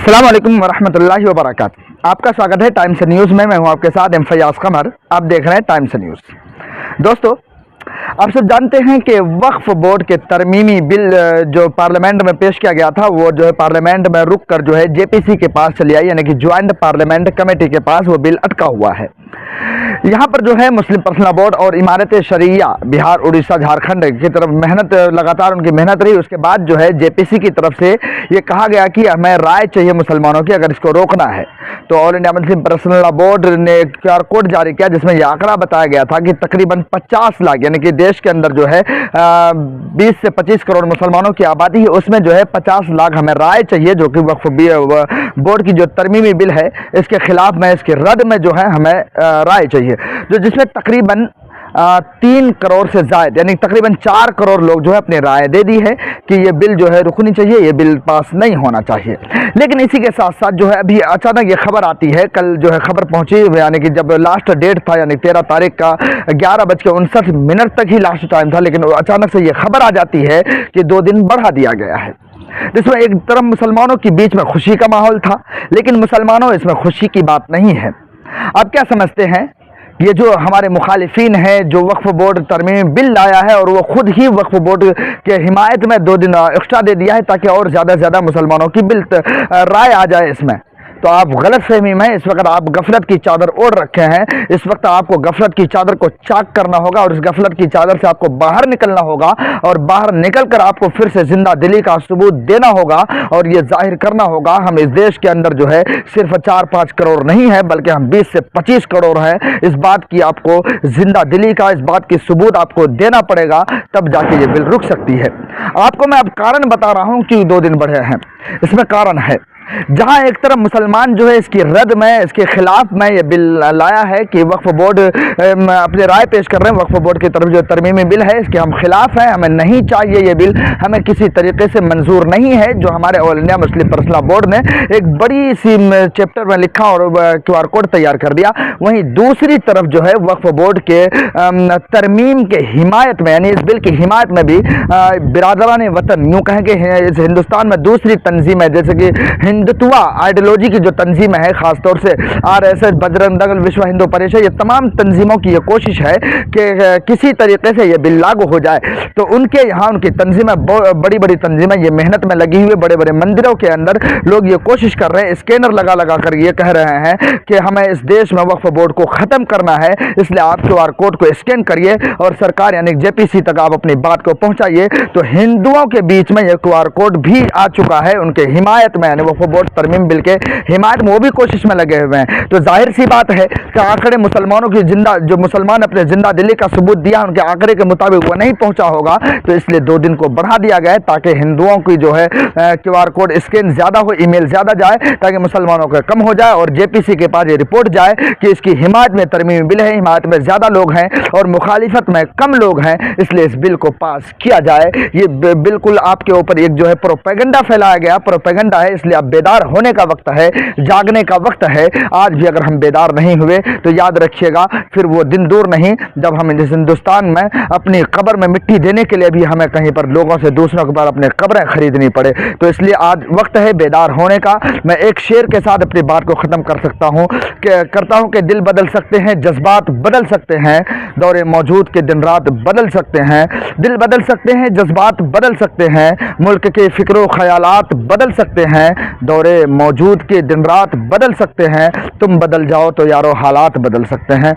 अस्सलाम वालेकुम वरहमतुल्लाहि वबरकातुहू। आपका स्वागत है टाइम्स न्यूज़ में। मैं हूं आपके साथ फयाज कमर। आप देख रहे हैं टाइम्स न्यूज़। दोस्तों, आप सब जानते हैं कि वक्फ बोर्ड के तरमीमी बिल जो पार्लियामेंट में पेश किया गया था, वो जो है पार्लियामेंट में रुक कर जो है जेपीसी के पास चली आई, यानी कि ज्वाइंट पार्लियामेंट कमेटी के पास वो बिल अटका हुआ है। यहाँ पर जो है मुस्लिम पर्सनल बोर्ड और इमारत शरिया बिहार, उड़ीसा, झारखंड की तरफ मेहनत, लगातार उनकी मेहनत रही। उसके बाद जो है जेपीसी की तरफ से ये कहा गया कि हमें राय चाहिए मुसलमानों की अगर इसको रोकना है। तो all India Muslim personal board ने QR कोड जारी किया, जिसमें यह आंकड़ा बताया गया था कि तकरीबन 50 लाख, यानी कि देश के अंदर जो है 20 से 25 करोड़ मुसलमानों की आबादी है, उसमें जो है 50 लाख हमें राय चाहिए, जो कि वक्फ बोर्ड की जो तरमीमी बिल है इसके खिलाफ में, इसके रद्द में जो है हमें राय चाहिए, जो जिसमें तकरीबन 3 करोड़ से ज़्यादा, यानी तकरीबन 4 करोड़ लोग जो है अपनी राय दे दी है कि ये बिल जो है रुकनी चाहिए, ये बिल पास नहीं होना चाहिए। लेकिन इसी के साथ साथ जो है अभी अचानक ये खबर आती है, कल जो है खबर पहुंची, यानी कि जब लास्ट डेट था, यानी 13 तारीख का 11:59 तक ही लास्ट टाइम था, लेकिन अचानक से ये खबर आ जाती है कि 2 दिन बढ़ा दिया गया है। जिसमें एक तरफ मुसलमानों के बीच में खुशी का माहौल था, लेकिन मुसलमानों इसमें खुशी की बात नहीं है। आप क्या समझते हैं? ये जो हमारे मुखालिफिन हैं, जो वक्फ बोर्ड तरमीमी बिल लाया है और वो खुद ही वक्फ बोर्ड के हिमायत में 2 दिन एक्स्ट्रा दे दिया है ताकि और ज़्यादा से ज़्यादा मुसलमानों की बिल राय आ जाए इसमें, तो आप गलत फहमी में इस वक्त आप गफलत की चादर ओढ़ रखे हैं। इस वक्त आपको गफलत की चादर को चाक करना होगा और इस गफलत की चादर से आपको बाहर निकलना होगा और बाहर निकल कर आपको फिर से जिंदा दिली का सबूत देना होगा और ये जाहिर करना होगा हम इस देश के अंदर जो है सिर्फ 4-5 करोड़ नहीं है, बल्कि हम 20 से 25 करोड़ हैं। इस बात की आपको जिंदा दिली का, इस बात की सबूत आपको देना पड़ेगा, तब जाके ये बिल रुक सकती है। आपको मैं अब कारण बता रहा हूँ कि 2 दिन बढ़े हैं। इसमें कारण है, जहां एक तरफ मुसलमान जो है इसकी रद्द में, इसके खिलाफ में ये बिल लाया है कि वक्फ बोर्ड अपनी राय पेश कर रहे हैं, वक्फ बोर्ड की तरफ जो तरमीमी बिल है इसके हम खिलाफ हैं, हमें नहीं चाहिए ये बिल, हमें किसी तरीके से मंजूर नहीं है, जो हमारे all India Muslim personal board ने एक बड़ी सी चैप्टर में लिखा और QR कोड तैयार कर दिया। वहीं दूसरी तरफ जो है वक्फ बोर्ड के तरमीम के हिमायत में, यानी इस बिल की हिमायत में भी बिरादरान वतन, यूँ कहें कि इस हिंदुस्तान में दूसरी तंजीम है, जैसे कि हिंदुत्वा आइडियोलॉजी की जो तंजीम है, खासतौर से RSS, बजरंग दल, विश्व हिंदू परिषद, ये तमाम तंजीमों की ये कोशिश है कि किसी तरीके से ये बिल लागू हो जाए। तो उनके यहाँ उनकी तंजीमें, बड़ी बड़ी तंजीमें ये मेहनत में लगी हुई, बड़े बड़े मंदिरों के अंदर लोग ये कोशिश कर रहे हैं, स्कैनर लगा लगा कर ये कह रहे हैं कि हमें इस देश में वक्फ बोर्ड को ख़त्म करना है, इसलिए आप QR कोड को स्कैन करिए और सरकार यानी JPC तक आप अपनी बात को पहुँचाइए। तो हिंदुओं के बीच में ये QR कोड भी आ चुका है उनके हिमायत में, यानी वक्फ बोर्ड तरमीम बिल के हिमायत में वो भी कोशिश में लगे हुए हैं। तो जाहिर सी बात है कि आंकड़े मुसलमानों की जो मुसलमान अपने जिंदा दिली का सबूत दिया, उनके आंकड़े के मुताबिक वो नहीं पहुंचा होगा, तो इसलिए 2 दिन को बढ़ा दिया गया है ताकि हिंदुओं की जो है QR कोड स्कैन ज़्यादा हो, ईमेल ज़्यादा जाए, ताकि मुसलमानों का कम हो जाए और JPC के पास ये रिपोर्ट जाए कि इसकी हिमायत में तरमीमी बिल है, हिमायत में ज़्यादा लोग हैं और मुखालिफत में कम लोग हैं, इसलिए इस बिल को पास किया जाए। ये बिल्कुल आपके ऊपर एक जो है प्रोपेगेंडा फैलाया गया, प्रोपेगेंडा है, इसलिए आप बेदार होने का वक्त है, जागने का वक्त है। आज भी अगर हम बेदार नहीं हुए तो याद रखिएगा फिर वो दिन दूर नहीं जब हम इस हिंदुस्तान में अपनी कब्र में मिट्टी देने के लिए भी हमें कहीं पर लोगों से, दूसरों के बाद अपने कब्रें खरीदनी पड़े। तो इसलिए आज वक्त है बेदार होने का। मैं एक शेर के साथ अपनी बात को ख़त्म करता हूँ कि दिल बदल सकते हैं, जज्बात बदल सकते हैं, दौरे मौजूद के दिन रात बदल सकते हैं। दिल बदल सकते हैं, जज्बात बदल सकते हैं, मुल्क के फ़िक्र ख्यालात बदल सकते हैं, दौरे मौजूद के दिन रात बदल सकते हैं। तुम बदल जाओ तो यारो हालात बदल सकते हैं।